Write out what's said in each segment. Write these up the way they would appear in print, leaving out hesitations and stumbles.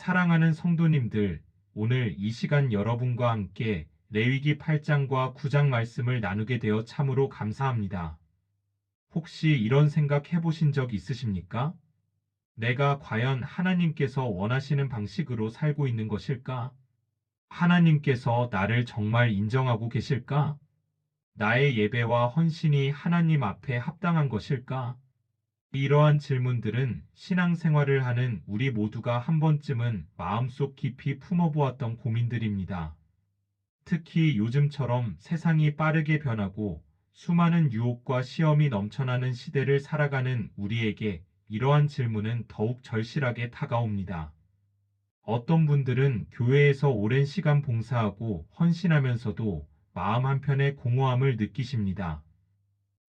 사랑하는 성도님들, 오늘 이 시간 여러분과 함께 레위기 8장과 9장 말씀을 나누게 되어 참으로 감사합니다. 혹시 이런 생각 해보신 적 있으십니까? 내가 과연 하나님께서 원하시는 방식으로 살고 있는 것일까? 하나님께서 나를 정말 인정하고 계실까? 나의 예배와 헌신이 하나님 앞에 합당한 것일까? 이러한 질문들은 신앙생활을 하는 우리 모두가 한 번쯤은 마음속 깊이 품어보았던 고민들입니다. 특히 요즘처럼 세상이 빠르게 변하고 수많은 유혹과 시험이 넘쳐나는 시대를 살아가는 우리에게 이러한 질문은 더욱 절실하게 다가옵니다. 어떤 분들은 교회에서 오랜 시간 봉사하고 헌신하면서도 마음 한편에 공허함을 느끼십니다.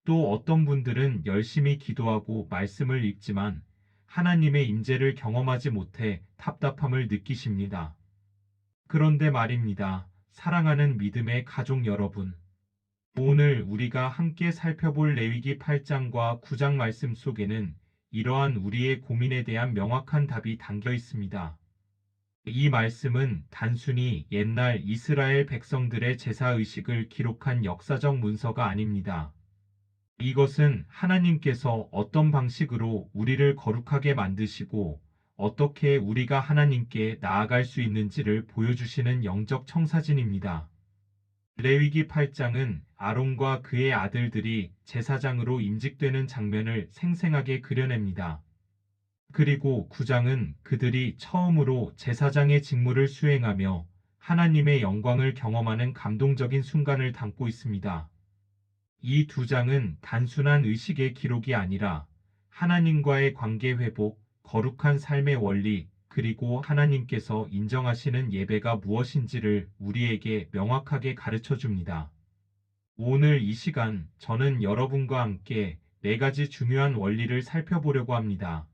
또 어떤 분들은 열심히 기도하고 말씀을 읽지만 하나님의 임재를 경험하지 못해 답답함을 느끼십니다. 그런데 말입니다. 사랑하는 믿음의 가족 여러분. 오늘 우리가 함께 살펴볼 레위기 8장과 9장 말씀 속에는 이러한 우리의 고민에 대한 명확한 답이 담겨 있습니다. 이 말씀은 단순히 옛날 이스라엘 백성들의 제사의식을 기록한 역사적 문서가 아닙니다. 이것은 하나님께서 어떤 방식으로 우리를 거룩하게 만드시고 어떻게 우리가 하나님께 나아갈 수 있는지를 보여주시는 영적 청사진입니다. 레위기 8장은 아론과 그의 아들들이 제사장으로 임직되는 장면을 생생하게 그려냅니다. 그리고 9장은 그들이 처음으로 제사장의 직무를 수행하며 하나님의 영광을 경험하는 감동적인 순간을 담고 있습니다. 이 두 장은 단순한 의식의 기록이 아니라 하나님과의 관계 회복, 거룩한 삶의 원리, 그리고 하나님께서 인정하시는 예배가 무엇인지를 우리에게 명확하게 가르쳐 줍니다. 오늘 이 시간 저는 여러분과 함께 네 가지 중요한 원리를 살펴보려고 합니다.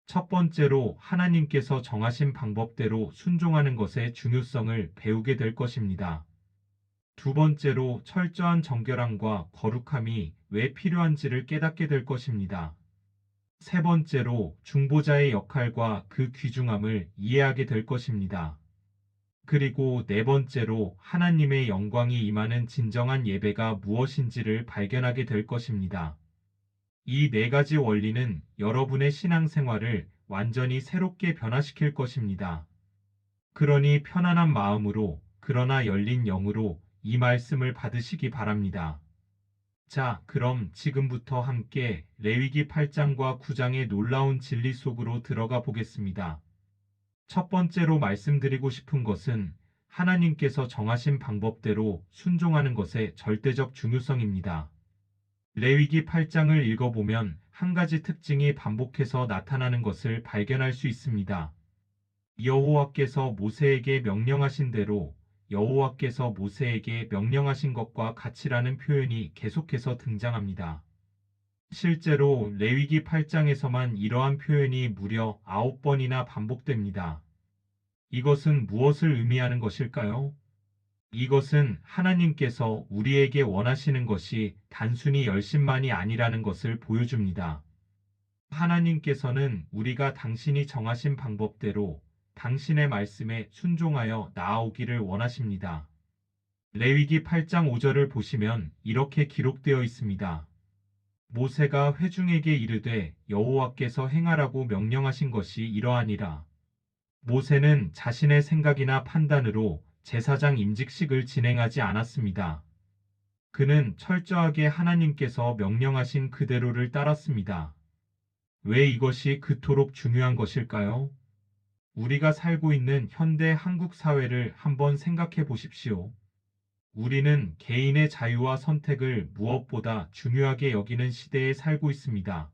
첫 번째로 하나님께서 정하신 방법대로 순종하는 것의 중요성을 배우게 될 것입니다. 두 번째로 철저한 정결함과 거룩함이 왜 필요한지를 깨닫게 될 것입니다. 세 번째로 중보자의 역할과 그 귀중함을 이해하게 될 것입니다. 그리고 네 번째로 하나님의 영광이 임하는 진정한 예배가 무엇인지를 발견하게 될 것입니다. 이 네 가지 원리는 여러분의 신앙생활을 완전히 새롭게 변화시킬 것입니다. 그러니 편안한 마음으로, 그러나 열린 영으로 이 말씀을 받으시기 바랍니다. 자, 그럼 지금부터 함께 레위기 8장과 9장의 놀라운 진리 속으로 들어가 보겠습니다. 첫 번째로 말씀드리고 싶은 것은 하나님께서 정하신 방법대로 순종하는 것의 절대적 중요성입니다. 레위기 8장을 읽어보면 한 가지 특징이 반복해서 나타나는 것을 발견할 수 있습니다. 여호와께서 모세에게 명령하신 대로, 여호와께서 모세에게 명령하신 것과 같이라는 표현이 계속해서 등장합니다. 실제로 레위기 8장에서만 이러한 표현이 무려 9번이나 반복됩니다. 이것은 무엇을 의미하는 것일까요? 이것은 하나님께서 우리에게 원하시는 것이 단순히 열심만이 아니라는 것을 보여줍니다. 하나님께서는 우리가 당신이 정하신 방법대로 당신의 말씀에 순종하여 나아오기를 원하십니다. 레위기 8장 5절을 보시면 이렇게 기록되어 있습니다. 모세가 회중에게 이르되 여호와께서 행하라고 명령하신 것이 이러하니라. 모세는 자신의 생각이나 판단으로 제사장 임직식을 진행하지 않았습니다. 그는 철저하게 하나님께서 명령하신 그대로를 따랐습니다. 왜 이것이 그토록 중요한 것일까요? 우리가 살고 있는 현대 한국 사회를 한번 생각해 보십시오. 우리는 개인의 자유와 선택을 무엇보다 중요하게 여기는 시대에 살고 있습니다.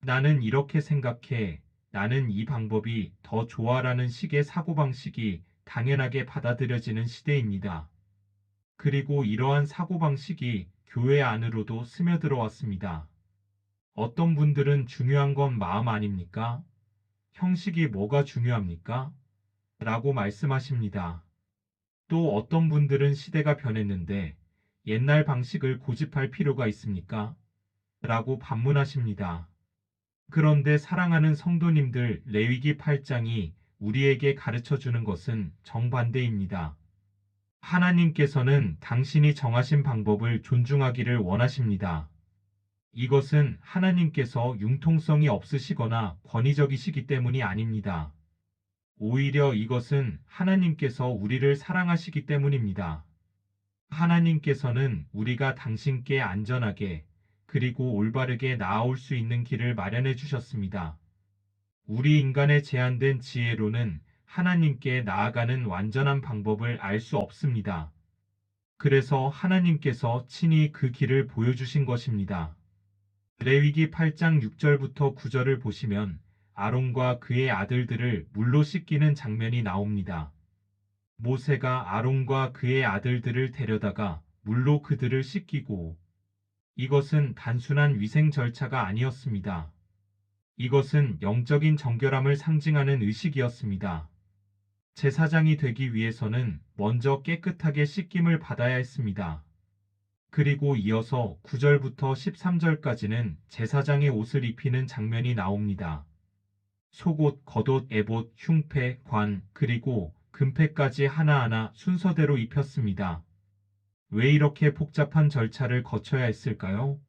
나는 이렇게 생각해, 나는 이 방법이 더 좋아라는 식의 사고방식이 당연하게 받아들여지는 시대입니다. 그리고 이러한 사고방식이 교회 안으로도 스며들어 왔습니다. 어떤 분들은 중요한 건 마음 아닙니까? 형식이 뭐가 중요합니까? 라고 말씀하십니다. 또 어떤 분들은 시대가 변했는데 옛날 방식을 고집할 필요가 있습니까? 라고 반문하십니다. 그런데 사랑하는 성도님들, 레위기 8장이 우리에게 가르쳐 주는 것은 정반대입니다. 하나님께서는 당신이 정하신 방법을 존중하기를 원하십니다. 이것은 하나님께서 융통성이 없으시거나 권위적이시기 때문이 아닙니다. 오히려 이것은 하나님께서 우리를 사랑하시기 때문입니다. 하나님께서는 우리가 당신께 안전하게 그리고 올바르게 나아올 수 있는 길을 마련해 주셨습니다. 우리 인간의 제한된 지혜로는 하나님께 나아가는 완전한 방법을 알 수 없습니다. 그래서 하나님께서 친히 그 길을 보여주신 것입니다. 레위기 8장 6절부터 9절을 보시면 아론과 그의 아들들을 물로 씻기는 장면이 나옵니다. 모세가 아론과 그의 아들들을 데려다가 물로 그들을 씻기고, 이것은 단순한 위생 절차가 아니었습니다. 이것은 영적인 정결함을 상징하는 의식이었습니다. 제사장이 되기 위해서는 먼저 깨끗하게 씻김을 받아야 했습니다. 그리고 이어서 9절부터 13절까지는 제사장의 옷을 입히는 장면이 나옵니다. 속옷, 겉옷, 에봇, 흉패, 관, 그리고 금패까지 하나하나 순서대로 입혔습니다. 왜 이렇게 복잡한 절차를 거쳐야 했을까요?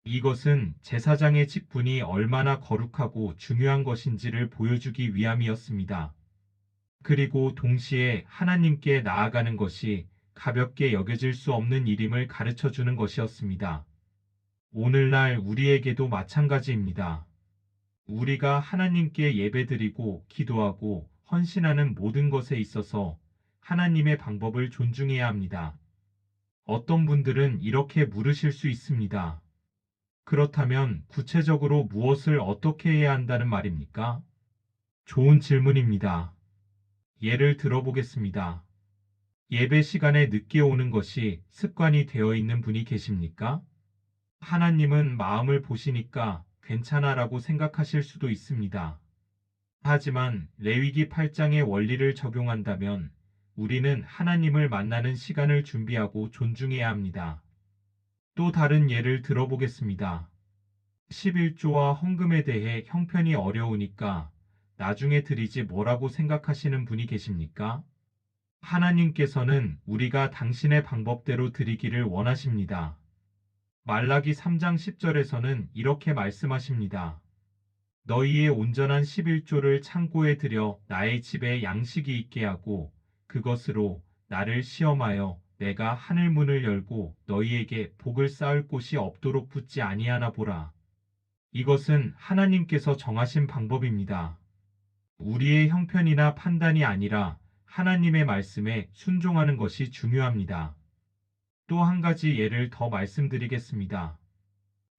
이것은 제사장의 직분이 얼마나 거룩하고 중요한 것인지를 보여주기 위함이었습니다. 그리고 동시에 하나님께 나아가는 것이 가볍게 여겨질 수 없는 일임을 가르쳐 주는 것이었습니다. 오늘날 우리에게도 마찬가지입니다. 우리가 하나님께 예배드리고 기도하고 헌신하는 모든 것에 있어서 하나님의 방법을 존중해야 합니다. 어떤 분들은 이렇게 물으실 수 있습니다. 그렇다면 구체적으로 무엇을 어떻게 해야 한다는 말입니까? 좋은 질문입니다. 예를 들어보겠습니다. 예배 시간에 늦게 오는 것이 습관이 되어 있는 분이 계십니까? 하나님은 마음을 보시니까 괜찮아라고 생각하실 수도 있습니다. 하지만 레위기 8장의 원리를 적용한다면 우리는 하나님을 만나는 시간을 준비하고 존중해야 합니다. 또 다른 예를 들어보겠습니다. 11조와 헌금에 대해 형편이 어려우니까 나중에 드리지 뭐라고 생각하시는 분이 계십니까? 하나님께서는 우리가 당신의 방법대로 드리기를 원하십니다. 말라기 3장 10절에서는 이렇게 말씀하십니다. 너희의 온전한 11조를 창고에 들여 나의 집에 양식이 있게 하고 그것으로 나를 시험하여 내가 하늘 문을 열고 너희에게 복을 쌓을 곳이 없도록 붙지 아니하나 보라. 이것은 하나님께서 정하신 방법입니다. 우리의 형편이나 판단이 아니라 하나님의 말씀에 순종하는 것이 중요합니다. 또 한 가지 예를 더 말씀드리겠습니다.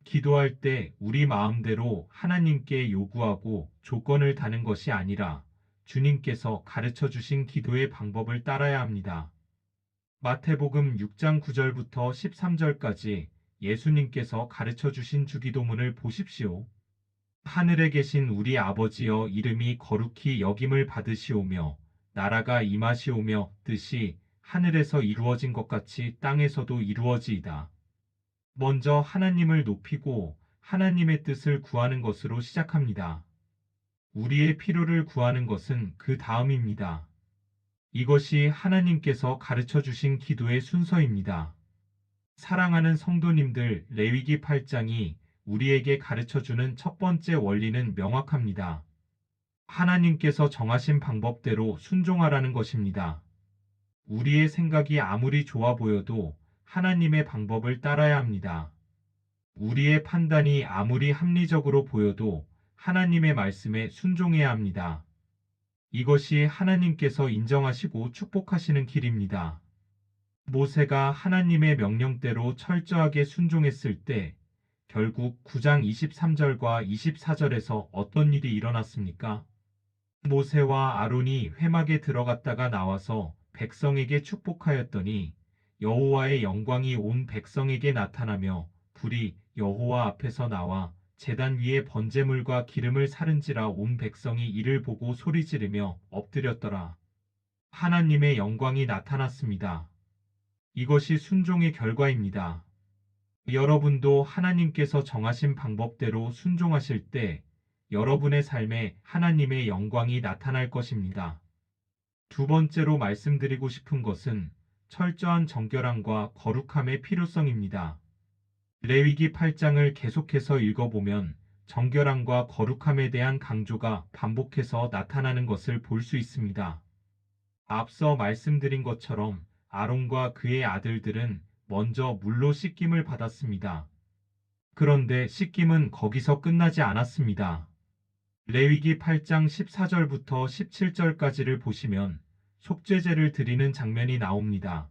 기도할 때 우리 마음대로 하나님께 요구하고 조건을 다는 것이 아니라 주님께서 가르쳐 주신 기도의 방법을 따라야 합니다. 마태복음 6장 9절부터 13절까지 예수님께서 가르쳐 주신 주기도문을 보십시오. 하늘에 계신 우리 아버지여 이름이 거룩히 여김을 받으시오며 나라가 임하시오며 뜻이 하늘에서 이루어진 것 같이 땅에서도 이루어지이다. 먼저 하나님을 높이고 하나님의 뜻을 구하는 것으로 시작합니다. 우리의 필요를 구하는 것은 그 다음입니다. 이것이 하나님께서 가르쳐 주신 기도의 순서입니다. 사랑하는 성도님들, 레위기 8장이 우리에게 가르쳐 주는 첫 번째 원리는 명확합니다. 하나님께서 정하신 방법대로 순종하라는 것입니다. 우리의 생각이 아무리 좋아 보여도 하나님의 방법을 따라야 합니다. 우리의 판단이 아무리 합리적으로 보여도 하나님의 말씀에 순종해야 합니다. 이것이 하나님께서 인정하시고 축복하시는 길입니다. 모세가 하나님의 명령대로 철저하게 순종했을 때 결국 9장 23절과 24절에서 어떤 일이 일어났습니까? 모세와 아론이 회막에 들어갔다가 나와서 백성에게 축복하였더니 여호와의 영광이 온 백성에게 나타나며 불이 여호와 앞에서 나와 제단 위에 번제물과 기름을 사른지라 온 백성이 이를 보고 소리 지르며 엎드렸더라. 하나님의 영광이 나타났습니다. 이것이 순종의 결과입니다. 여러분도 하나님께서 정하신 방법대로 순종하실 때 여러분의 삶에 하나님의 영광이 나타날 것입니다. 두 번째로 말씀드리고 싶은 것은 철저한 정결함과 거룩함의 필요성입니다. 레위기 8장을 계속해서 읽어보면 정결함과 거룩함에 대한 강조가 반복해서 나타나는 것을 볼 수 있습니다. 앞서 말씀드린 것처럼 아론과 그의 아들들은 먼저 물로 씻김을 받았습니다. 그런데 씻김은 거기서 끝나지 않았습니다. 레위기 8장 14절부터 17절까지를 보시면 속죄제를 드리는 장면이 나옵니다.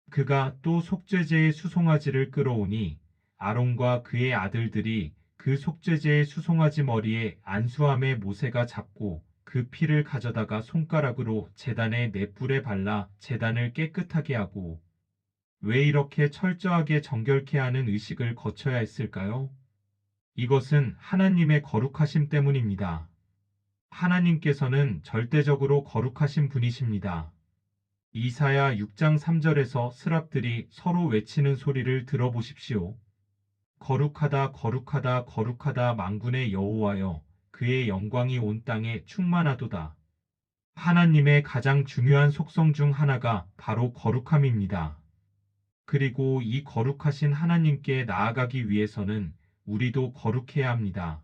그가 또 속죄제의 수송아지를 끌어오니 아론과 그의 아들들이 그 속죄제의 수송아지 머리에 안수함에 모세가 잡고 그 피를 가져다가 손가락으로 제단의 넷불에 발라 제단을 깨끗하게 하고, 왜 이렇게 철저하게 정결케 하는 의식을 거쳐야 했을까요? 이것은 하나님의 거룩하심 때문입니다. 하나님께서는 절대적으로 거룩하신 분이십니다. 이사야 6장 3절에서 스랍들이 서로 외치는 소리를 들어보십시오. 거룩하다 거룩하다 거룩하다 만군의 여호와여, 그의 영광이 온 땅에 충만하도다. 하나님의 가장 중요한 속성 중 하나가 바로 거룩함입니다. 그리고 이 거룩하신 하나님께 나아가기 위해서는 우리도 거룩해야 합니다.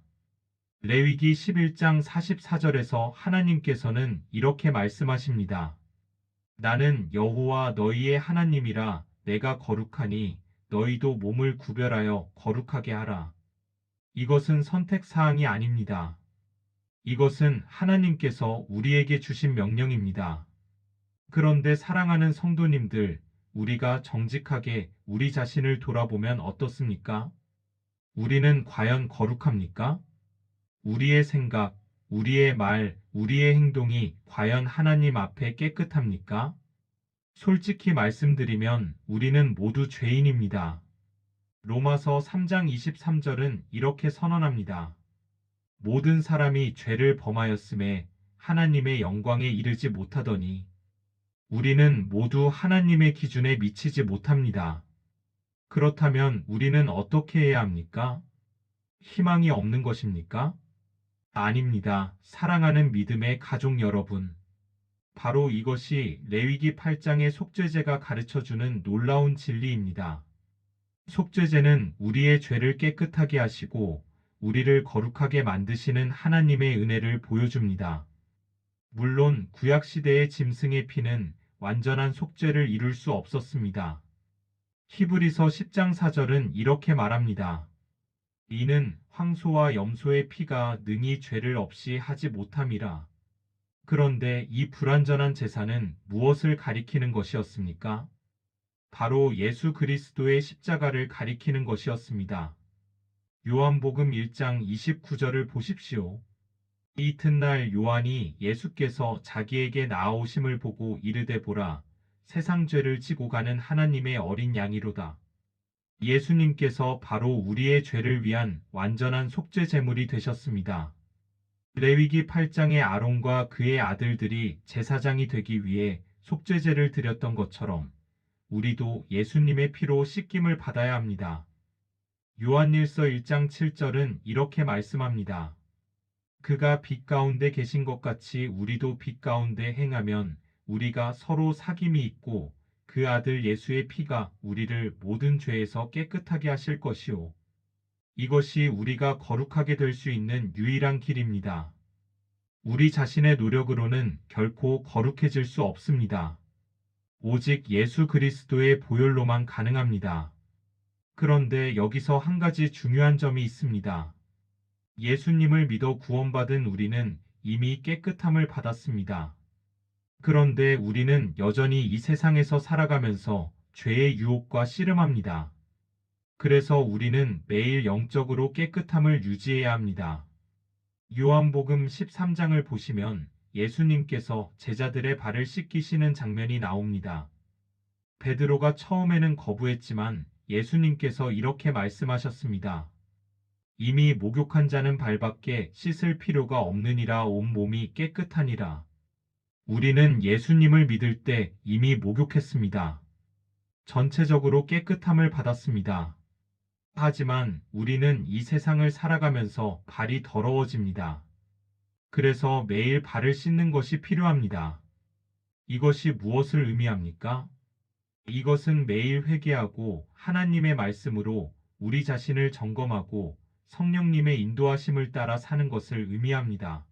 레위기 11장 44절에서 하나님께서는 이렇게 말씀하십니다. 나는 여호와 너희의 하나님이라. 내가 거룩하니 너희도 몸을 구별하여 거룩하게 하라. 이것은 선택사항이 아닙니다. 이것은 하나님께서 우리에게 주신 명령입니다. 그런데 사랑하는 성도님들, 우리가 정직하게 우리 자신을 돌아보면 어떻습니까? 우리는 과연 거룩합니까? 우리의 생각, 우리의 말, 우리의 행동이 과연 하나님 앞에 깨끗합니까? 솔직히 말씀드리면 우리는 모두 죄인입니다. 로마서 3장 23절은 이렇게 선언합니다. 모든 사람이 죄를 범하였음에 하나님의 영광에 이르지 못하더니 우리는 모두 하나님의 기준에 미치지 못합니다. 그렇다면 우리는 어떻게 해야 합니까? 희망이 없는 것입니까? 아닙니다. 사랑하는 믿음의 가족 여러분. 바로 이것이 레위기 8장의 속죄제가 가르쳐주는 놀라운 진리입니다. 속죄제는 우리의 죄를 깨끗하게 하시고 우리를 거룩하게 만드시는 하나님의 은혜를 보여줍니다. 물론 구약시대의 짐승의 피는 완전한 속죄를 이룰 수 없었습니다. 히브리서 10장 4절은 이렇게 말합니다. 이는 황소와 염소의 피가 능히 죄를 없이 하지 못함이라. 그런데 이 불완전한 제사는 무엇을 가리키는 것이었습니까? 바로 예수 그리스도의 십자가를 가리키는 것이었습니다. 요한복음 1장 29절을 보십시오. 이튿날 요한이 예수께서 자기에게 나아오심을 보고 이르되 보라, 세상 죄를 지고 가는 하나님의 어린 양이로다. 예수님께서 바로 우리의 죄를 위한 완전한 속죄 제물이 되셨습니다. 레위기 8장의 아론과 그의 아들들이 제사장이 되기 위해 속죄제를 드렸던 것처럼 우리도 예수님의 피로 씻김을 받아야 합니다. 요한일서 1장 7절은 이렇게 말씀합니다. 그가 빛 가운데 계신 것 같이 우리도 빛 가운데 행하면 우리가 서로 사귐이 있고 그 아들 예수의 피가 우리를 모든 죄에서 깨끗하게 하실 것이요. 이것이 우리가 거룩하게 될 수 있는 유일한 길입니다. 우리 자신의 노력으로는 결코 거룩해질 수 없습니다. 오직 예수 그리스도의 보혈로만 가능합니다. 그런데 여기서 한 가지 중요한 점이 있습니다. 예수님을 믿어 구원받은 우리는 이미 깨끗함을 받았습니다. 그런데 우리는 여전히 이 세상에서 살아가면서 죄의 유혹과 씨름합니다. 그래서 우리는 매일 영적으로 깨끗함을 유지해야 합니다. 요한복음 13장을 보시면 예수님께서 제자들의 발을 씻기시는 장면이 나옵니다. 베드로가 처음에는 거부했지만 예수님께서 이렇게 말씀하셨습니다. 이미 목욕한 자는 발밖에 씻을 필요가 없느니라. 온 몸이 깨끗하니라. 우리는 예수님을 믿을 때 이미 목욕했습니다. 전체적으로 깨끗함을 받았습니다. 하지만 우리는 이 세상을 살아가면서 발이 더러워집니다. 그래서 매일 발을 씻는 것이 필요합니다. 이것이 무엇을 의미합니까? 이것은 매일 회개하고 하나님의 말씀으로 우리 자신을 점검하고 성령님의 인도하심을 따라 사는 것을 의미합니다.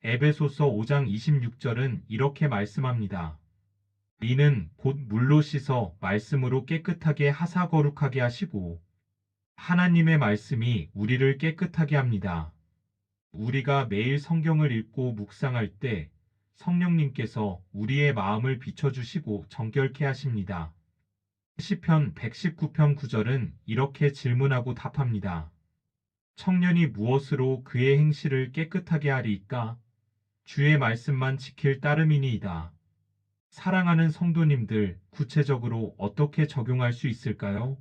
에베소서 5장 26절은 이렇게 말씀합니다. 이는 곧 물로 씻어 말씀으로 깨끗하게 하사 거룩하게 하시고 하나님의 말씀이 우리를 깨끗하게 합니다. 우리가 매일 성경을 읽고 묵상할 때 성령님께서 우리의 마음을 비춰주시고 정결케 하십니다. 시편 119편 9절은 이렇게 질문하고 답합니다. 청년이 무엇으로 그의 행실을 깨끗하게 하리이까? 주의 말씀만 지킬 따름이니이다. 사랑하는 성도님들, 구체적으로 어떻게 적용할 수 있을까요?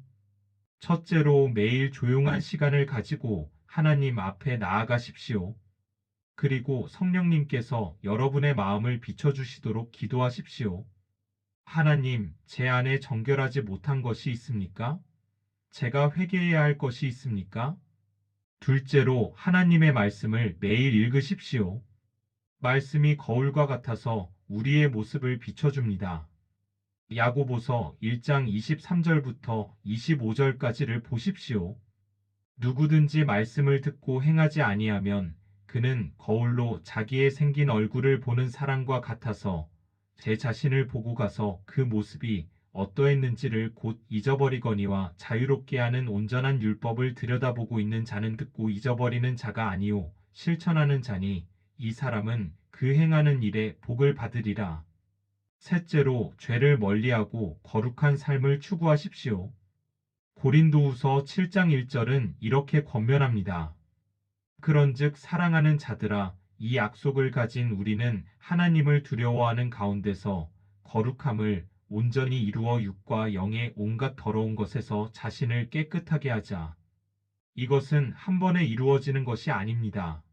첫째로 매일 조용한 시간을 가지고 하나님 앞에 나아가십시오. 그리고 성령님께서 여러분의 마음을 비춰주시도록 기도하십시오. 하나님, 제 안에 정결하지 못한 것이 있습니까? 제가 회개해야 할 것이 있습니까? 둘째로 하나님의 말씀을 매일 읽으십시오. 말씀이 거울과 같아서 우리의 모습을 비춰줍니다. 야고보서 1장 23절부터 25절까지를 보십시오. 누구든지 말씀을 듣고 행하지 아니하면 그는 거울로 자기의 생긴 얼굴을 보는 사람과 같아서 제 자신을 보고 가서 그 모습이 어떠했는지를 곧 잊어버리거니와 자유롭게 하는 온전한 율법을 들여다보고 있는 자는 듣고 잊어버리는 자가 아니요 실천하는 자니 이 사람은 그 행하는 일에 복을 받으리라. 셋째로 죄를 멀리하고 거룩한 삶을 추구하십시오. 고린도후서 7장 1절은 이렇게 권면합니다. 그런즉 사랑하는 자들아 이 약속을 가진 우리는 하나님을 두려워하는 가운데서 거룩함을 온전히 이루어 육과 영의 온갖 더러운 것에서 자신을 깨끗하게 하자. 이것은 한 번에 이루어지는 것이 아닙니다.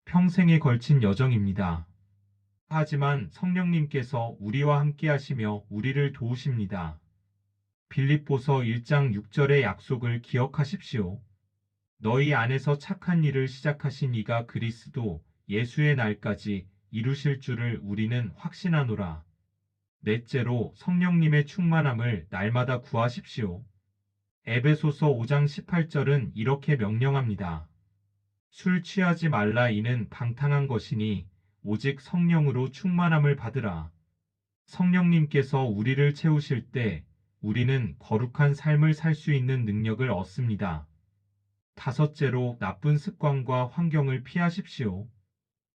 평생에 걸친 여정입니다. 하지만 성령님께서 우리와 함께 하시며 우리를 도우십니다. 빌립보서 1장 6절의 약속을 기억하십시오. 너희 안에서 착한 일을 시작하신 이가 그리스도 예수의 날까지 이루실 줄을 우리는 확신하노라. 넷째로 성령님의 충만함을 날마다 구하십시오. 에베소서 5장 18절은 이렇게 명령합니다. 술 취하지 말라 이는 방탕한 것이니 오직 성령으로 충만함을 받으라. 성령님께서 우리를 채우실 때 우리는 거룩한 삶을 살 수 있는 능력을 얻습니다. 다섯째로 나쁜 습관과 환경을 피하십시오.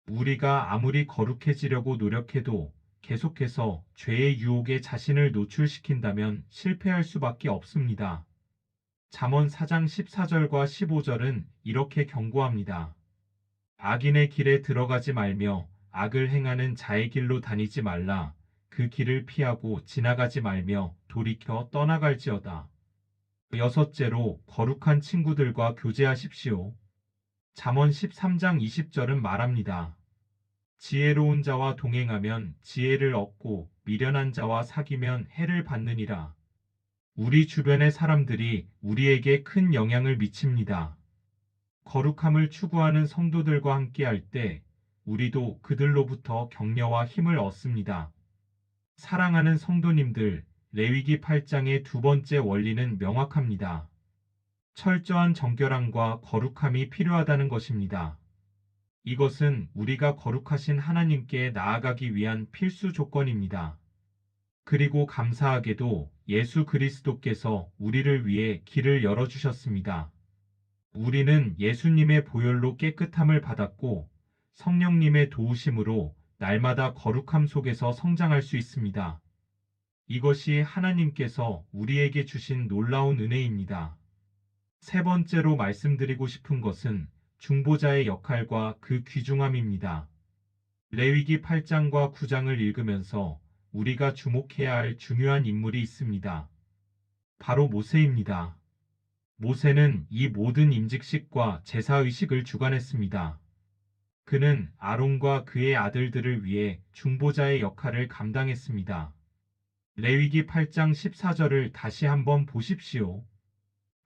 우리가 아무리 거룩해지려고 노력해도 계속해서 죄의 유혹에 자신을 노출시킨다면 실패할 수밖에 없습니다. 잠언 4장 14절과 15절은 이렇게 경고합니다. 악인의 길에 들어가지 말며 악을 행하는 자의 길로 다니지 말라. 그 길을 피하고 지나가지 말며 돌이켜 떠나갈지어다. 여섯째로 거룩한 친구들과 교제하십시오. 잠언 13장 20절은 말합니다. 지혜로운 자와 동행하면 지혜를 얻고 미련한 자와 사귀면 해를 받느니라. 우리 주변의 사람들이 우리에게 큰 영향을 미칩니다. 거룩함을 추구하는 성도들과 함께할 때 우리도 그들로부터 격려와 힘을 얻습니다. 사랑하는 성도님들, 레위기 8장의 두 번째 원리는 명확합니다. 철저한 정결함과 거룩함이 필요하다는 것입니다. 이것은 우리가 거룩하신 하나님께 나아가기 위한 필수 조건입니다. 그리고 감사하게도 예수 그리스도께서 우리를 위해 길을 열어주셨습니다. 우리는 예수님의 보혈로 깨끗함을 받았고 성령님의 도우심으로 날마다 거룩함 속에서 성장할 수 있습니다. 이것이 하나님께서 우리에게 주신 놀라운 은혜입니다. 세 번째로 말씀드리고 싶은 것은 중보자의 역할과 그 귀중함입니다. 레위기 8장과 9장을 읽으면서 우리가 주목해야 할 중요한 인물이 있습니다. 바로 모세입니다. 모세는 이 모든 임직식과 제사의식을 주관했습니다. 그는 아론과 그의 아들들을 위해 중보자의 역할을 감당했습니다. 레위기 8장 14절을 다시 한번 보십시오.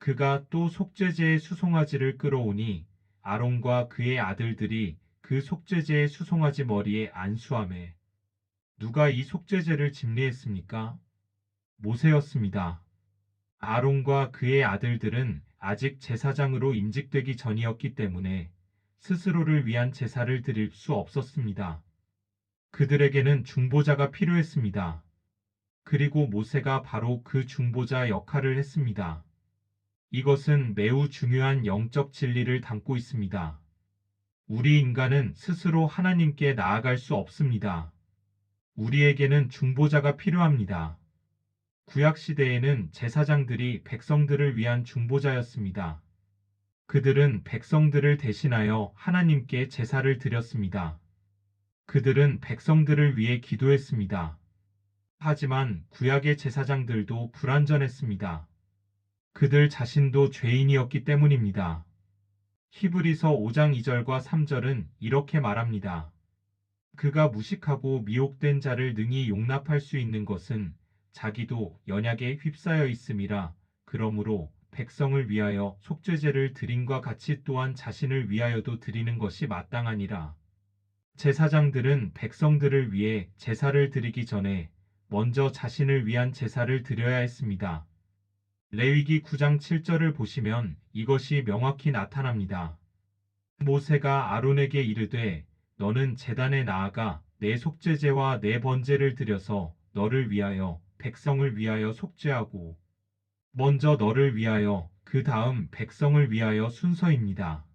그가 또 속죄제의 수송아지를 끌어오니 아론과 그의 아들들이 그 속죄제의 수송아지 머리에 안수하매 누가 이 속죄제를 집리했습니까? 모세였습니다. 아론과 그의 아들들은 아직 제사장으로 임직되기 전이었기 때문에 스스로를 위한 제사를 드릴 수 없었습니다. 그들에게는 중보자가 필요했습니다. 그리고 모세가 바로 그 중보자 역할을 했습니다. 이것은 매우 중요한 영적 진리를 담고 있습니다. 우리 인간은 스스로 하나님께 나아갈 수 없습니다. 우리에게는 중보자가 필요합니다. 구약시대에는 제사장들이 백성들을 위한 중보자였습니다. 그들은 백성들을 대신하여 하나님께 제사를 드렸습니다. 그들은 백성들을 위해 기도했습니다. 하지만 구약의 제사장들도 불완전했습니다. 그들 자신도 죄인이었기 때문입니다. 히브리서 5장 2절과 3절은 이렇게 말합니다. 그가 무식하고 미혹된 자를 능히 용납할 수 있는 것은 자기도 연약에 휩싸여 있음이라. 그러므로 백성을 위하여 속죄제를 드림과 같이 또한 자신을 위하여도 드리는 것이 마땅하니라. 제사장들은 백성들을 위해 제사를 드리기 전에 먼저 자신을 위한 제사를 드려야 했습니다. 레위기 9장 7절을 보시면 이것이 명확히 나타납니다. 모세가 아론에게 이르되 너는 제단에 나아가 내 속죄제와 내 번제를 드려서 너를 위하여 백성을 위하여 속죄하고 먼저 너를 위하여 그 다음 백성을 위하여 순서입니다.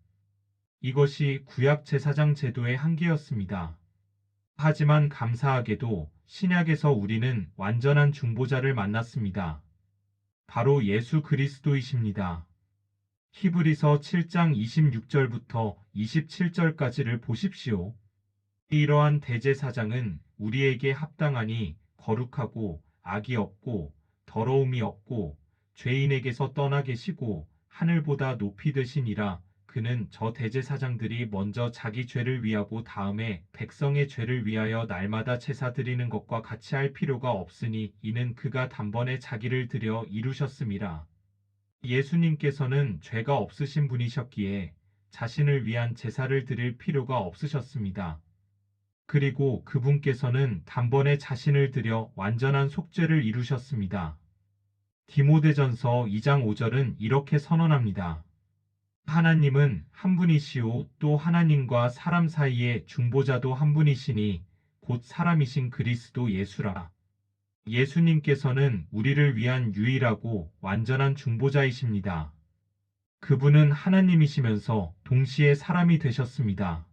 이것이 구약 제사장 제도의 한계였습니다. 하지만 감사하게도 신약에서 우리는 완전한 중보자를 만났습니다. 바로 예수 그리스도이십니다. 히브리서 7장 26절부터 27절까지를 보십시오. 이러한 대제사장은 우리에게 합당하니 거룩하고 악이 없고 더러움이 없고 죄인에게서 떠나 계시고 하늘보다 높이 되시니라. 그는 저 대제사장들이 먼저 자기 죄를 위하고 다음에 백성의 죄를 위하여 날마다 제사 드리는 것과 같이 할 필요가 없으니 이는 그가 단번에 자기를 드려 이루셨음이라. 예수님께서는 죄가 없으신 분이셨기에 자신을 위한 제사를 드릴 필요가 없으셨습니다. 그리고 그분께서는 단번에 자신을 드려 완전한 속죄를 이루셨습니다. 디모데전서 2장 5절은 이렇게 선언합니다. 하나님은 한 분이시오 또 하나님과 사람 사이의 중보자도 한 분이시니 곧 사람이신 그리스도 예수라. 예수님께서는 우리를 위한 유일하고 완전한 중보자이십니다. 그분은 하나님이시면서 동시에 사람이 되셨습니다.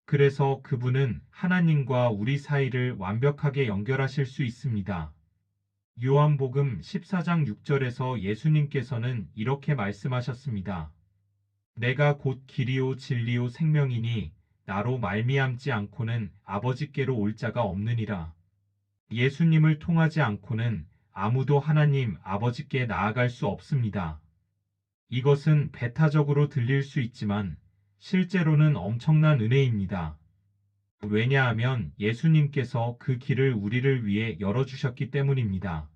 그래서 그분은 하나님과 우리 사이를 완벽하게 연결하실 수 있습니다. 요한복음 14장 6절에서 예수님께서는 이렇게 말씀하셨습니다. 내가 곧 길이요 진리요 생명이니 나로 말미암지 않고는 아버지께로 올 자가 없느니라. 예수님을 통하지 않고는 아무도 하나님 아버지께 나아갈 수 없습니다. 이것은 배타적으로 들릴 수 있지만 실제로는 엄청난 은혜입니다. 왜냐하면 예수님께서 그 길을 우리를 위해 열어주셨기 때문입니다.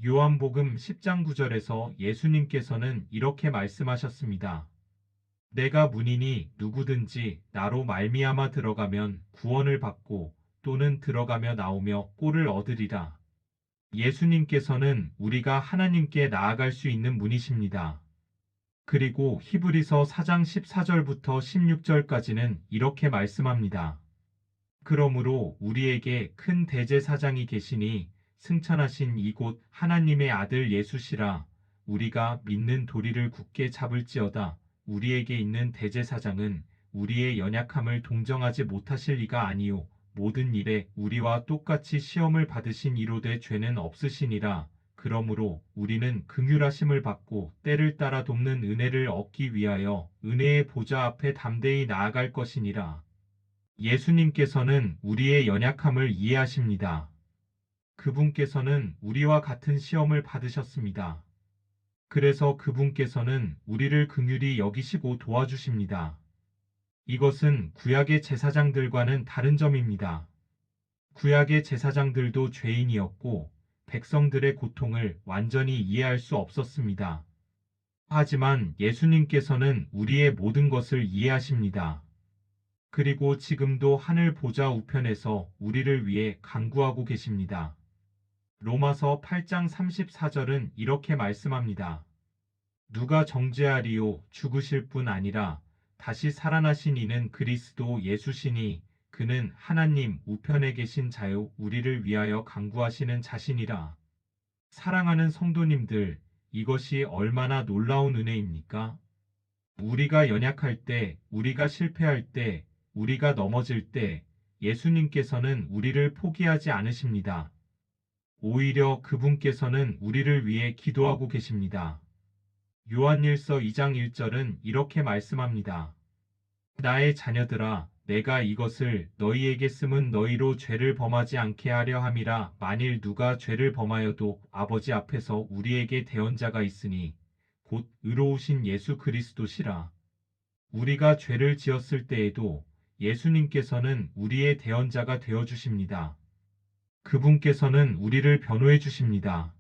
요한복음 10장 9절에서 예수님께서는 이렇게 말씀하셨습니다. 내가 문이니 누구든지 나로 말미암아 들어가면 구원을 받고 또는 들어가며 나오며 꼴을 얻으리라. 예수님께서는 우리가 하나님께 나아갈 수 있는 문이십니다. 그리고 히브리서 4장 14절부터 16절까지는 이렇게 말씀합니다. 그러므로 우리에게 큰 대제사장이 계시니 승천하신 이곳 하나님의 아들 예수시라. 우리가 믿는 도리를 굳게 잡을지어다. 우리에게 있는 대제사장은 우리의 연약함을 동정하지 못하실 리가 아니요 모든 일에 우리와 똑같이 시험을 받으신 이로되 죄는 없으시니라. 그러므로 우리는 긍휼하심을 받고 때를 따라 돕는 은혜를 얻기 위하여 은혜의 보좌 앞에 담대히 나아갈 것이니라. 예수님께서는 우리의 연약함을 이해하십니다. 그분께서는 우리와 같은 시험을 받으셨습니다. 그래서 그분께서는 우리를 긍휼히 여기시고 도와주십니다. 이것은 구약의 제사장들과는 다른 점입니다. 구약의 제사장들도 죄인이었고 백성들의 고통을 완전히 이해할 수 없었습니다. 하지만 예수님께서는 우리의 모든 것을 이해하십니다. 그리고 지금도 하늘 보좌 우편에서 우리를 위해 간구하고 계십니다. 로마서 8장 34절은 이렇게 말씀합니다. 누가 정죄하리요 죽으실 뿐 아니라 다시 살아나신 이는 그리스도 예수시니 그는 하나님 우편에 계신 자요 우리를 위하여 간구하시는 자신이라. 사랑하는 성도님들, 이것이 얼마나 놀라운 은혜입니까? 우리가 연약할 때, 우리가 실패할 때, 우리가 넘어질 때 예수님께서는 우리를 포기하지 않으십니다. 오히려 그분께서는 우리를 위해 기도하고 계십니다. 요한일서 2장 1절은 이렇게 말씀합니다. 나의 자녀들아, 내가 이것을 너희에게 쓰면 너희로 죄를 범하지 않게 하려 함이라. 만일 누가 죄를 범하여도 아버지 앞에서 우리에게 대언자가 있으니 곧 의로우신 예수 그리스도시라. 우리가 죄를 지었을 때에도 예수님께서는 우리의 대언자가 되어 주십니다. 그분께서는 우리를 변호해 주십니다.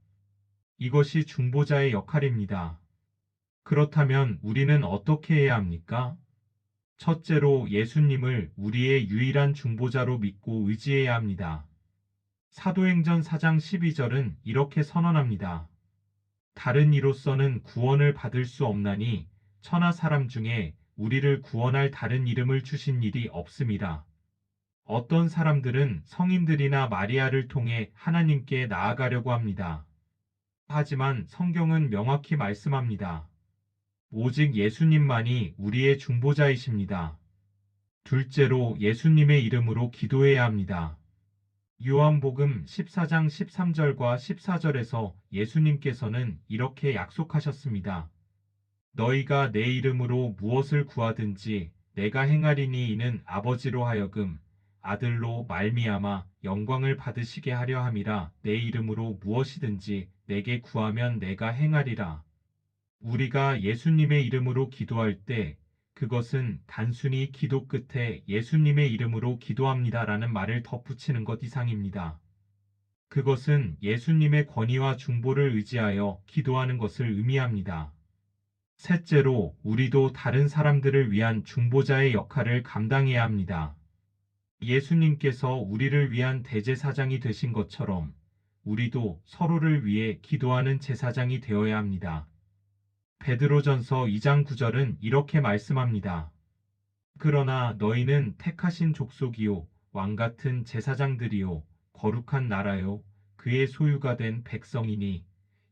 이것이 중보자의 역할입니다. 그렇다면 우리는 어떻게 해야 합니까? 첫째로 예수님을 우리의 유일한 중보자로 믿고 의지해야 합니다. 사도행전 4장 12절은 이렇게 선언합니다. 다른 이로서는 구원을 받을 수 없나니 천하 사람 중에 우리를 구원할 다른 이름을 주신 일이 없음이라. 어떤 사람들은 성인들이나 마리아를 통해 하나님께 나아가려고 합니다. 하지만 성경은 명확히 말씀합니다. 오직 예수님만이 우리의 중보자이십니다. 둘째로 예수님의 이름으로 기도해야 합니다. 요한복음 14장 13절과 14절에서 예수님께서는 이렇게 약속하셨습니다. 너희가 내 이름으로 무엇을 구하든지 내가 행하리니 이는 아버지로 하여금 아들로 말미암아 영광을 받으시게 하려 함이라. 내 이름으로 무엇이든지 내게 구하면 내가 행하리라. 우리가 예수님의 이름으로 기도할 때 그것은 단순히 기도 끝에 예수님의 이름으로 기도합니다라는 말을 덧붙이는 것 이상입니다. 그것은 예수님의 권위와 중보를 의지하여 기도하는 것을 의미합니다. 셋째로 우리도 다른 사람들을 위한 중보자의 역할을 감당해야 합니다. 예수님께서 우리를 위한 대제사장이 되신 것처럼 우리도 서로를 위해 기도하는 제사장이 되어야 합니다. 베드로전서 2장 9절은 이렇게 말씀합니다. 그러나 너희는 택하신 족속이요 왕같은 제사장들이요 거룩한 나라요 그의 소유가 된 백성이니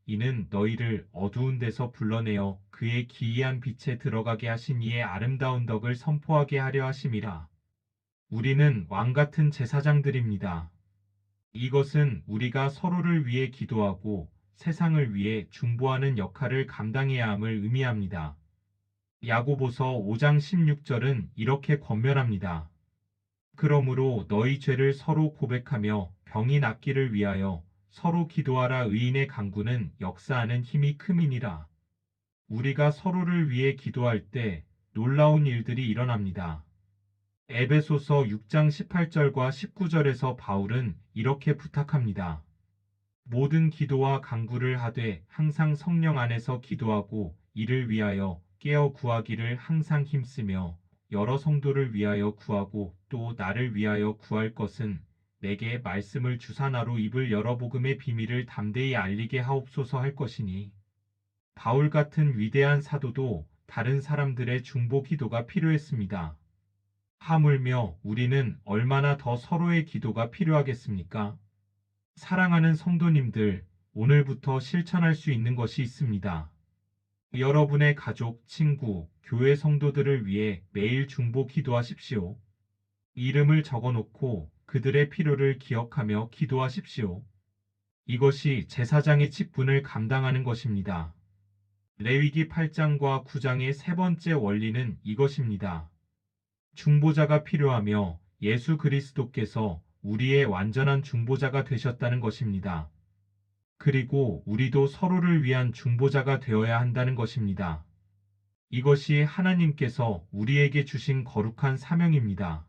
이는 너희를 어두운 데서 불러내어 그의 기이한 빛에 들어가게 하신 이의 아름다운 덕을 선포하게 하려 하심이라. 우리는 왕같은 제사장들입니다. 이것은 우리가 서로를 위해 기도하고 세상을 위해 중보하는 역할을 감당해야 함을 의미합니다. 야고보서 5장 16절은 이렇게 권면합니다. 그러므로 너희 죄를 서로 고백하며 병이 낫기를 위하여 서로 기도하라. 의인의 간구는 역사하는 힘이 큼이니라. 우리가 서로를 위해 기도할 때 놀라운 일들이 일어납니다. 에베소서 6장 18절과 19절에서 바울은 이렇게 부탁합니다. 모든 기도와 간구를 하되 항상 성령 안에서 기도하고 이를 위하여 깨어 구하기를 항상 힘쓰며 여러 성도를 위하여 구하고 또 나를 위하여 구할 것은 내게 말씀을 주사 나로 입을 열어 복음의 비밀을 담대히 알리게 하옵소서 할 것이니. 바울 같은 위대한 사도도 다른 사람들의 중보 기도가 필요했습니다. 하물며 우리는 얼마나 더 서로의 기도가 필요하겠습니까? 사랑하는 성도님들, 오늘부터 실천할 수 있는 것이 있습니다. 여러분의 가족, 친구, 교회 성도들을 위해 매일 중보 기도하십시오. 이름을 적어놓고 그들의 필요를 기억하며 기도하십시오. 이것이 제사장의 직분을 감당하는 것입니다. 레위기 8장과 9장의 세 번째 원리는 이것입니다. 중보자가 필요하며 예수 그리스도께서 우리의 완전한 중보자가 되셨다는 것입니다. 그리고 우리도 서로를 위한 중보자가 되어야 한다는 것입니다. 이것이 하나님께서 우리에게 주신 거룩한 사명입니다.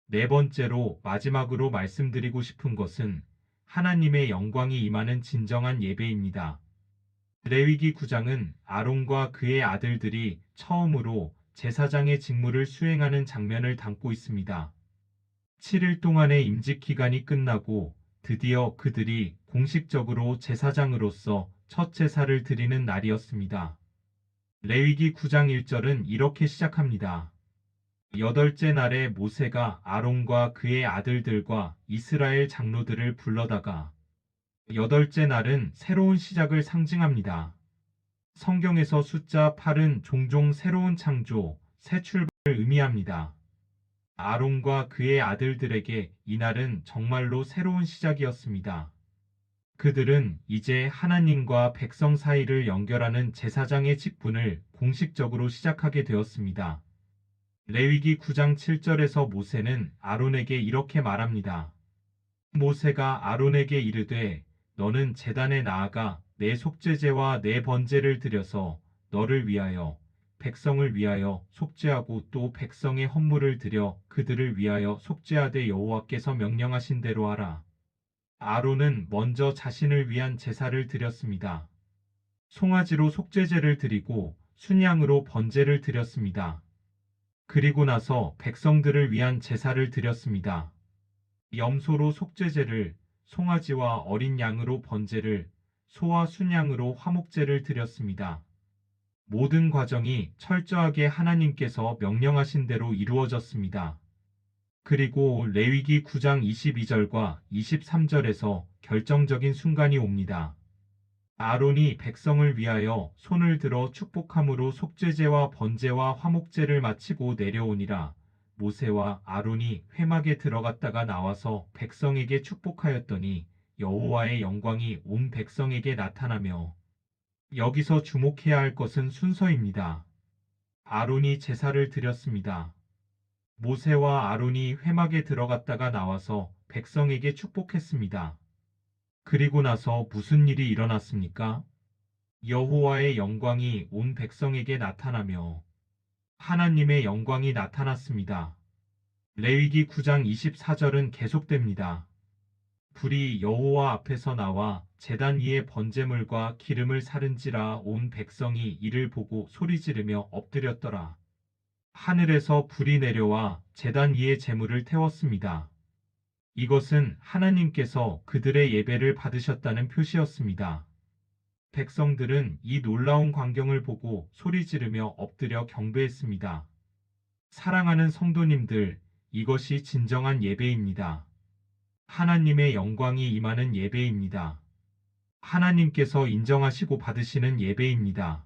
네 번째로 마지막으로 말씀드리고 싶은 것은 하나님의 영광이 임하는 진정한 예배입니다. 레위기 9장은 아론과 그의 아들들이 처음으로 제사장의 직무를 수행하는 장면을 담고 있습니다. 7일 동안의 임직 기간이 끝나고 드디어 그들이 공식적으로 제사장으로서 첫 제사를 드리는 날이었습니다. 레위기 9장 1절은 이렇게 시작합니다. 여덟째 날에 모세가 아론과 그의 아들들과 이스라엘 장로들을 불러다가 여덟째 날은 새로운 시작을 상징합니다. 성경에서 숫자 8은 종종 새로운 창조, 새 출발을 의미합니다. 아론과 그의 아들들에게 이날은 정말로 새로운 시작이었습니다. 그들은 이제 하나님과 백성 사이를 연결하는 제사장의 직분을 공식적으로 시작하게 되었습니다. 레위기 9장 7절에서 모세는 아론에게 이렇게 말합니다. 모세가 아론에게 이르되 너는 제단에 나아가 내 속죄제와 내 번제를 드려서 너를 위하여 백성을 위하여 속죄하고 또 백성의 헌물을 드려 그들을 위하여 속죄하되 여호와께서 명령하신 대로 하라. 아론은 먼저 자신을 위한 제사를 드렸습니다. 송아지로 속죄제를 드리고 순양으로 번제를 드렸습니다. 그리고 나서 백성들을 위한 제사를 드렸습니다. 염소로 속죄제를, 송아지와 어린 양으로 번제를, 소와 순양으로 화목제를 드렸습니다. 모든 과정이 철저하게 하나님께서 명령하신 대로 이루어졌습니다. 그리고 레위기 9장 22절과 23절에서 결정적인 순간이 옵니다. 아론이 백성을 위하여 손을 들어 축복함으로 속죄제와 번제와 화목제를 마치고 내려오니라. 모세와 아론이 회막에 들어갔다가 나와서 백성에게 축복하였더니 여호와의 영광이 온 백성에게 나타나며 여기서 주목해야 할 것은 순서입니다. 아론이 제사를 드렸습니다. 모세와 아론이 회막에 들어갔다가 나와서 백성에게 축복했습니다. 그리고 나서 무슨 일이 일어났습니까? 여호와의 영광이 온 백성에게 나타나며 하나님의 영광이 나타났습니다. 레위기 9장 24절은 계속됩니다. 불이 여호와 앞에서 나와 제단 위에 번제물과 기름을 사른지라 온 백성이 이를 보고 소리지르며 엎드렸더라. 하늘에서 불이 내려와 제단 위에 제물을 태웠습니다. 이것은 하나님께서 그들의 예배를 받으셨다는 표시였습니다. 백성들은 이 놀라운 광경을 보고 소리 지르며 엎드려 경배했습니다. 사랑하는 성도님들, 이것이 진정한 예배입니다. 하나님의 영광이 임하는 예배입니다. 하나님께서 인정하시고 받으시는 예배입니다.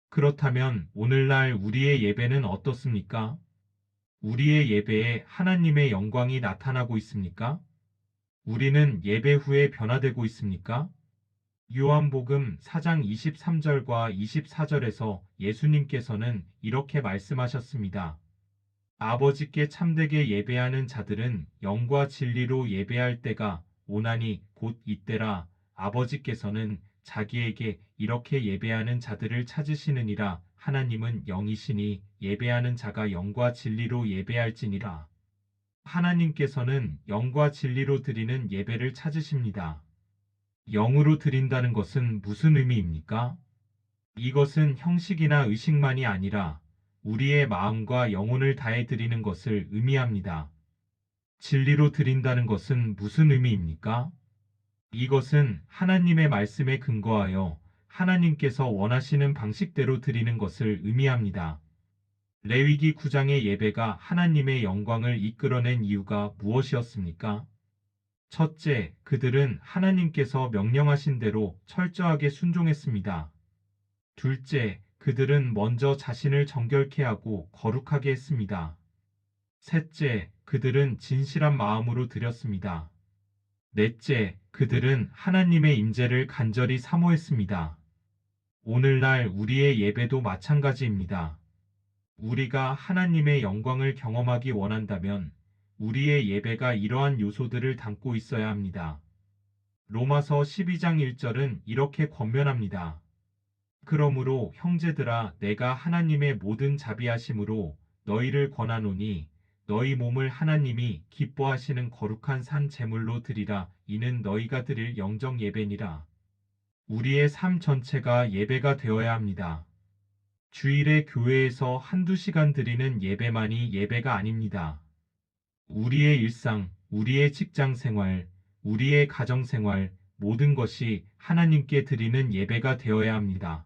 그렇다면 오늘날 우리의 예배는 어떻습니까? 우리의 예배에 하나님의 영광이 나타나고 있습니까? 우리는 예배 후에 변화되고 있습니까? 요한복음 4장 23절과 24절에서 예수님께서는 이렇게 말씀하셨습니다. 아버지께 참되게 예배하는 자들은 영과 진리로 예배할 때가 오나니 곧 이때라. 아버지께서는 자기에게 이렇게 예배하는 자들을 찾으시느니라. 하나님은 영이시니 예배하는 자가 영과 진리로 예배할지니라. 하나님께서는 영과 진리로 드리는 예배를 찾으십니다. 영으로 드린다는 것은 무슨 의미입니까? 이것은 형식이나 의식만이 아니라 우리의 마음과 영혼을 다해 드리는 것을 의미합니다. 진리로 드린다는 것은 무슨 의미입니까? 이것은 하나님의 말씀에 근거하여 하나님께서 원하시는 방식대로 드리는 것을 의미합니다. 레위기 9장의 예배가 하나님의 영광을 이끌어낸 이유가 무엇이었습니까? 첫째, 그들은 하나님께서 명령하신 대로 철저하게 순종했습니다. 둘째, 그들은 먼저 자신을 정결케 하고 거룩하게 했습니다. 셋째, 그들은 진실한 마음으로 드렸습니다. 넷째, 그들은 하나님의 임재를 간절히 사모했습니다. 오늘날 우리의 예배도 마찬가지입니다. 우리가 하나님의 영광을 경험하기 원한다면 우리의 예배가 이러한 요소들을 담고 있어야 합니다. 로마서 12장 1절은 이렇게 권면합니다. 그러므로 형제들아 내가 하나님의 모든 자비하심으로 너희를 권하노니 너희 몸을 하나님이 기뻐하시는 거룩한 산 제물로 드리라. 이는 너희가 드릴 영적 예배니라. 우리의 삶 전체가 예배가 되어야 합니다. 주일에 교회에서 한두 시간 드리는 예배만이 예배가 아닙니다. 우리의 일상, 우리의 직장 생활, 우리의 가정 생활, 모든 것이 하나님께 드리는 예배가 되어야 합니다.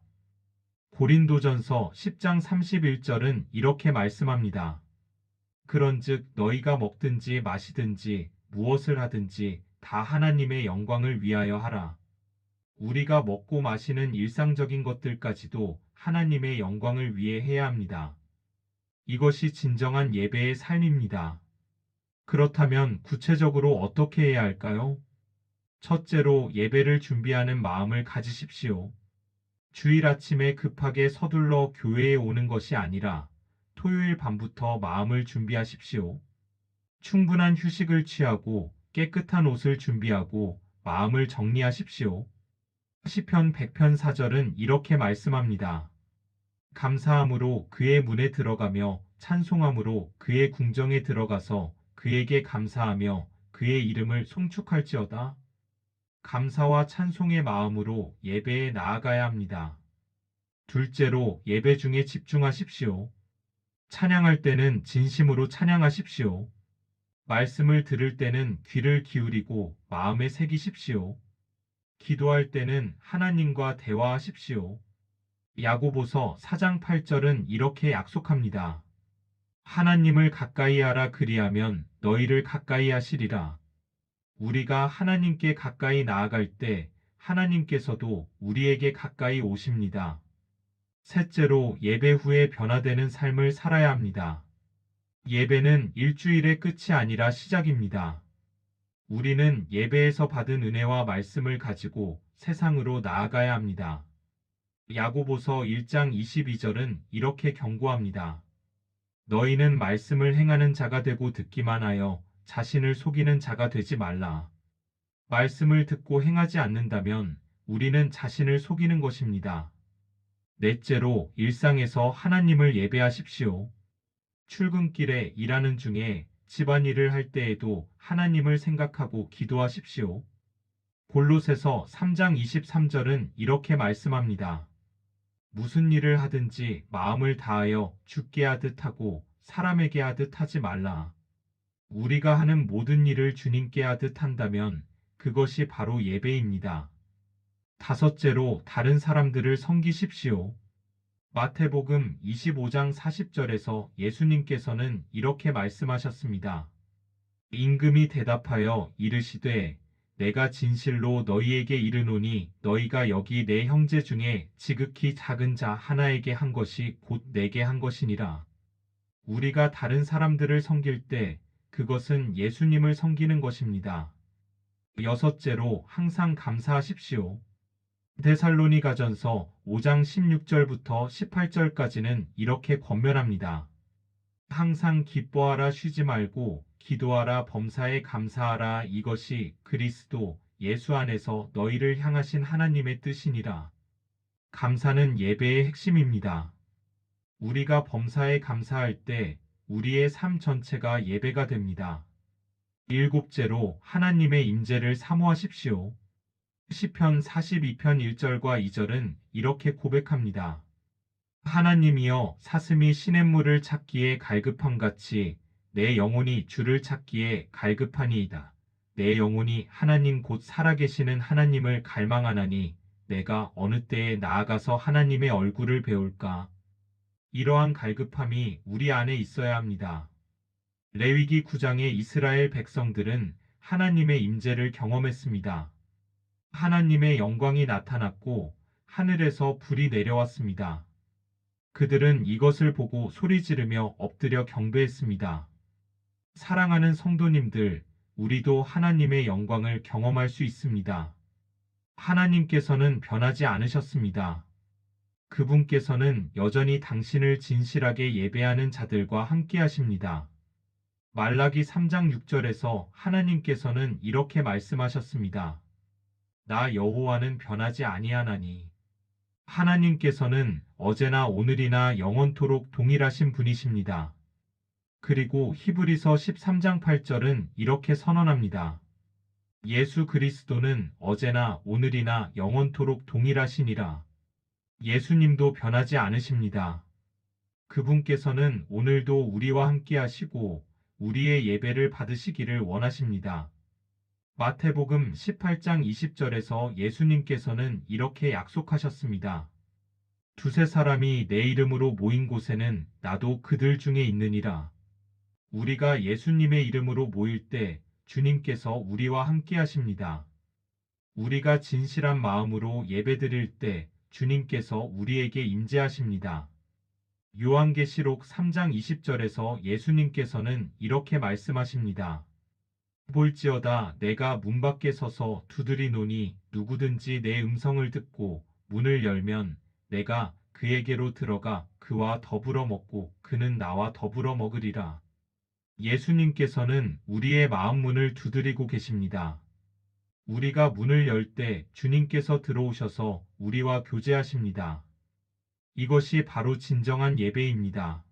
고린도전서 10장 31절은 이렇게 말씀합니다. 그런즉 너희가 먹든지 마시든지 무엇을 하든지 다 하나님의 영광을 위하여 하라. 우리가 먹고 마시는 일상적인 것들까지도 하나님의 영광을 위해 해야 합니다. 이것이 진정한 예배의 삶입니다. 그렇다면 구체적으로 어떻게 해야 할까요? 첫째로 예배를 준비하는 마음을 가지십시오. 주일 아침에 급하게 서둘러 교회에 오는 것이 아니라 토요일 밤부터 마음을 준비하십시오. 충분한 휴식을 취하고 깨끗한 옷을 준비하고 마음을 정리하십시오. 시편 100편 4절은 이렇게 말씀합니다. 감사함으로 그의 문에 들어가며 찬송함으로 그의 궁정에 들어가서 그에게 감사하며 그의 이름을 송축할지어다. 감사와 찬송의 마음으로 예배에 나아가야 합니다. 둘째로 예배 중에 집중하십시오. 찬양할 때는 진심으로 찬양하십시오. 말씀을 들을 때는 귀를 기울이고 마음에 새기십시오. 기도할 때는 하나님과 대화하십시오. 야고보서 4장 8절은 이렇게 약속합니다. 하나님을 가까이 하라 그리하면 너희를 가까이 하시리라. 우리가 하나님께 가까이 나아갈 때 하나님께서도 우리에게 가까이 오십니다. 셋째로 예배 후에 변화되는 삶을 살아야 합니다. 예배는 일주일의 끝이 아니라 시작입니다. 우리는 예배에서 받은 은혜와 말씀을 가지고 세상으로 나아가야 합니다. 야고보서 1장 22절은 이렇게 경고합니다. 너희는 말씀을 행하는 자가 되고 듣기만 하여 자신을 속이는 자가 되지 말라. 말씀을 듣고 행하지 않는다면 우리는 자신을 속이는 것입니다. 넷째로 일상에서 하나님을 예배하십시오. 출근길에 일하는 중에 집안일을 할 때에도 하나님을 생각하고 기도하십시오. 골로새서 3장 23절은 이렇게 말씀합니다. 무슨 일을 하든지 마음을 다하여 주께 하듯 하고 사람에게 하듯 하지 말라. 우리가 하는 모든 일을 주님께 하듯 한다면 그것이 바로 예배입니다. 다섯째로 다른 사람들을 섬기십시오. 마태복음 25장 40절에서 예수님께서는 이렇게 말씀하셨습니다. 임금이 대답하여 이르시되 내가 진실로 너희에게 이르노니 너희가 여기 내 형제 중에 지극히 작은 자 하나에게 한 것이 곧 내게 한 것이니라. 우리가 다른 사람들을 섬길 때 그것은 예수님을 섬기는 것입니다. 여섯째로 항상 감사하십시오. 데살로니가전서 5장 16절부터 18절까지는 이렇게 권면합니다. 항상 기뻐하라 쉬지 말고 기도하라 범사에 감사하라 이것이 그리스도 예수 안에서 너희를 향하신 하나님의 뜻이니라. 감사는 예배의 핵심입니다. 우리가 범사에 감사할 때 우리의 삶 전체가 예배가 됩니다. 일곱째로 하나님의 임재를 사모하십시오. 시편 42편 1절과 2절은 이렇게 고백합니다. 하나님이여 사슴이 시냇물을 찾기에 갈급함같이 내 영혼이 주를 찾기에 갈급하니이다. 내 영혼이 하나님 곧 살아계시는 하나님을 갈망하나니 내가 어느 때에 나아가서 하나님의 얼굴을 배울까? 이러한 갈급함이 우리 안에 있어야 합니다. 레위기 9장의 이스라엘 백성들은 하나님의 임재를 경험했습니다. 하나님의 영광이 나타났고 하늘에서 불이 내려왔습니다. 그들은 이것을 보고 소리 지르며 엎드려 경배했습니다. 사랑하는 성도님들, 우리도 하나님의 영광을 경험할 수 있습니다. 하나님께서는 변하지 않으셨습니다. 그분께서는 여전히 당신을 진실하게 예배하는 자들과 함께 하십니다. 말라기 3장 6절에서 하나님께서는 이렇게 말씀하셨습니다. 나 여호와는 변하지 아니하나니. 하나님께서는 어제나 오늘이나 영원토록 동일하신 분이십니다. 그리고 히브리서 13장 8절은 이렇게 선언합니다. 예수 그리스도는 어제나 오늘이나 영원토록 동일하시니라. 예수님도 변하지 않으십니다. 그분께서는 오늘도 우리와 함께 하시고 우리의 예배를 받으시기를 원하십니다. 마태복음 18장 20절에서 예수님께서는 이렇게 약속하셨습니다. 두세 사람이 내 이름으로 모인 곳에는 나도 그들 중에 있느니라. 우리가 예수님의 이름으로 모일 때 주님께서 우리와 함께 하십니다. 우리가 진실한 마음으로 예배드릴 때 주님께서 우리에게 임재하십니다. 요한계시록 3장 20절에서 예수님께서는 이렇게 말씀하십니다. 볼지어다 내가 문 밖에 서서 두드리노니 누구든지 내 음성을 듣고 문을 열면 내가 그에게로 들어가 그와 더불어 먹고 그는 나와 더불어 먹으리라. 예수님께서는 우리의 마음 문을 두드리고 계십니다. 우리가 문을 열 때 주님께서 들어오셔서 우리와 교제하십니다. 이것이 바로 진정한 예배입니다.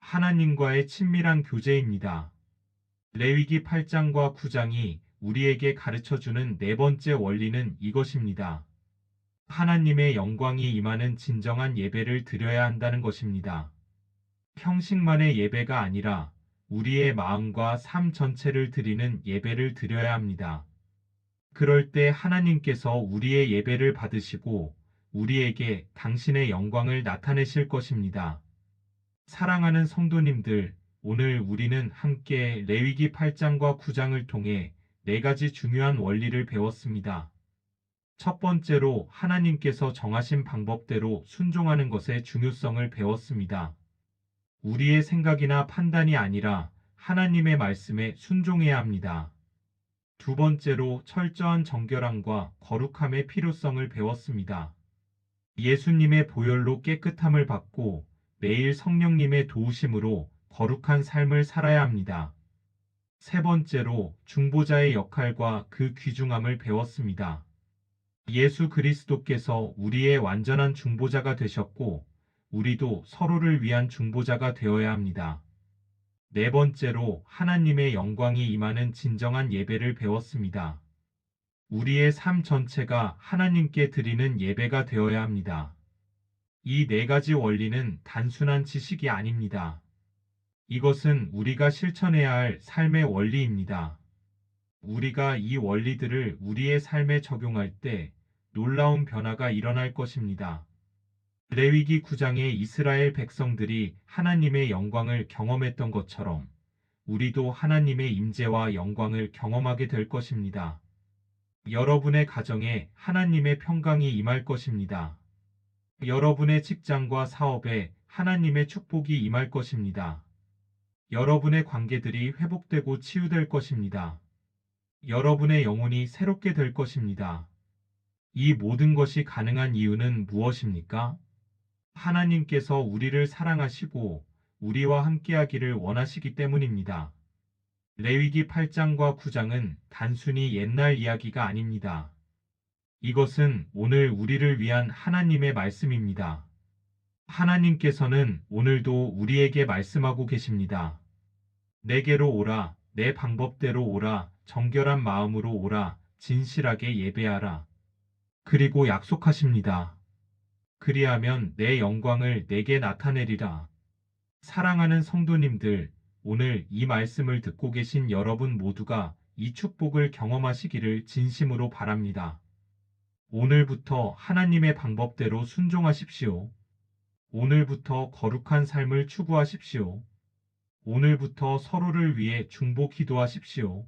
하나님과의 친밀한 교제입니다. 레위기 8장과 9장이 우리에게 가르쳐주는 네 번째 원리는 이것입니다. 하나님의 영광이 임하는 진정한 예배를 드려야 한다는 것입니다. 형식만의 예배가 아니라 우리의 마음과 삶 전체를 드리는 예배를 드려야 합니다. 그럴 때 하나님께서 우리의 예배를 받으시고 우리에게 당신의 영광을 나타내실 것입니다. 사랑하는 성도님들, 오늘 우리는 함께 레위기 8장과 9장을 통해 네 가지 중요한 원리를 배웠습니다. 첫 번째로 하나님께서 정하신 방법대로 순종하는 것의 중요성을 배웠습니다. 우리의 생각이나 판단이 아니라 하나님의 말씀에 순종해야 합니다. 두 번째로 철저한 정결함과 거룩함의 필요성을 배웠습니다. 예수님의 보혈로 깨끗함을 받고 매일 성령님의 도우심으로 거룩한 삶을 살아야 합니다. 세 번째로 중보자의 역할과 그 귀중함을 배웠습니다. 예수 그리스도께서 우리의 완전한 중보자가 되셨고 우리도 서로를 위한 중보자가 되어야 합니다. 네 번째로 하나님의 영광이 임하는 진정한 예배를 배웠습니다. 우리의 삶 전체가 하나님께 드리는 예배가 되어야 합니다. 이 네 가지 원리는 단순한 지식이 아닙니다. 이것은 우리가 실천해야 할 삶의 원리입니다. 우리가 이 원리들을 우리의 삶에 적용할 때 놀라운 변화가 일어날 것입니다. 레위기 9장의 이스라엘 백성들이 하나님의 영광을 경험했던 것처럼 우리도 하나님의 임재와 영광을 경험하게 될 것입니다. 여러분의 가정에 하나님의 평강이 임할 것입니다. 여러분의 직장과 사업에 하나님의 축복이 임할 것입니다. 여러분의 관계들이 회복되고 치유될 것입니다. 여러분의 영혼이 새롭게 될 것입니다. 이 모든 것이 가능한 이유는 무엇입니까? 하나님께서 우리를 사랑하시고 우리와 함께하기를 원하시기 때문입니다. 레위기 8장과 9장은 단순히 옛날 이야기가 아닙니다. 이것은 오늘 우리를 위한 하나님의 말씀입니다. 하나님께서는 오늘도 우리에게 말씀하고 계십니다. 내게로 오라, 내 방법대로 오라, 정결한 마음으로 오라, 진실하게 예배하라. 그리고 약속하십니다. 그리하면 내 영광을 내게 나타내리라. 사랑하는 성도님들, 오늘 이 말씀을 듣고 계신 여러분 모두가 이 축복을 경험하시기를 진심으로 바랍니다. 오늘부터 하나님의 방법대로 순종하십시오. 오늘부터 거룩한 삶을 추구하십시오. 오늘부터 서로를 위해 중보 기도하십시오.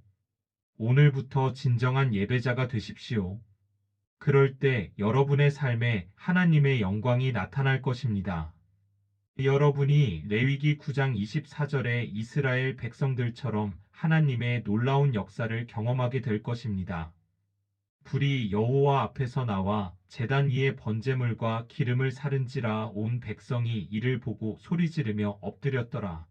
오늘부터 진정한 예배자가 되십시오. 그럴 때 여러분의 삶에 하나님의 영광이 나타날 것입니다. 여러분이 레위기 9장 24절의 이스라엘 백성들처럼 하나님의 놀라운 역사를 경험하게 될 것입니다. 불이 여호와 앞에서 나와 제단 위에 번제물과 기름을 사른지라 온 백성이 이를 보고 소리지르며 엎드렸더라.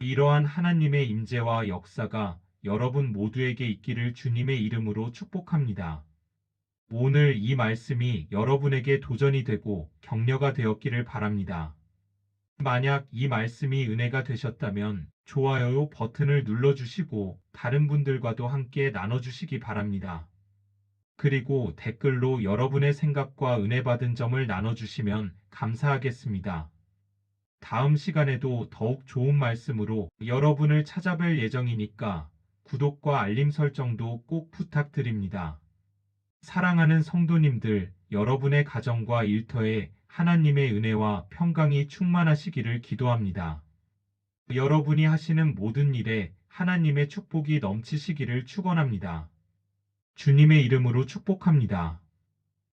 이러한 하나님의 임재와 역사가 여러분 모두에게 있기를 주님의 이름으로 축복합니다. 오늘 이 말씀이 여러분에게 도전이 되고 격려가 되었기를 바랍니다. 만약 이 말씀이 은혜가 되셨다면 좋아요 버튼을 눌러주시고 다른 분들과도 함께 나눠주시기 바랍니다. 그리고 댓글로 여러분의 생각과 은혜 받은 점을 나눠주시면 감사하겠습니다. 다음 시간에도 더욱 좋은 말씀으로 여러분을 찾아뵐 예정이니까 구독과 알림 설정도 꼭 부탁드립니다. 사랑하는 성도님들, 여러분의 가정과 일터에 하나님의 은혜와 평강이 충만하시기를 기도합니다. 여러분이 하시는 모든 일에 하나님의 축복이 넘치시기를 축원합니다. 주님의 이름으로 축복합니다.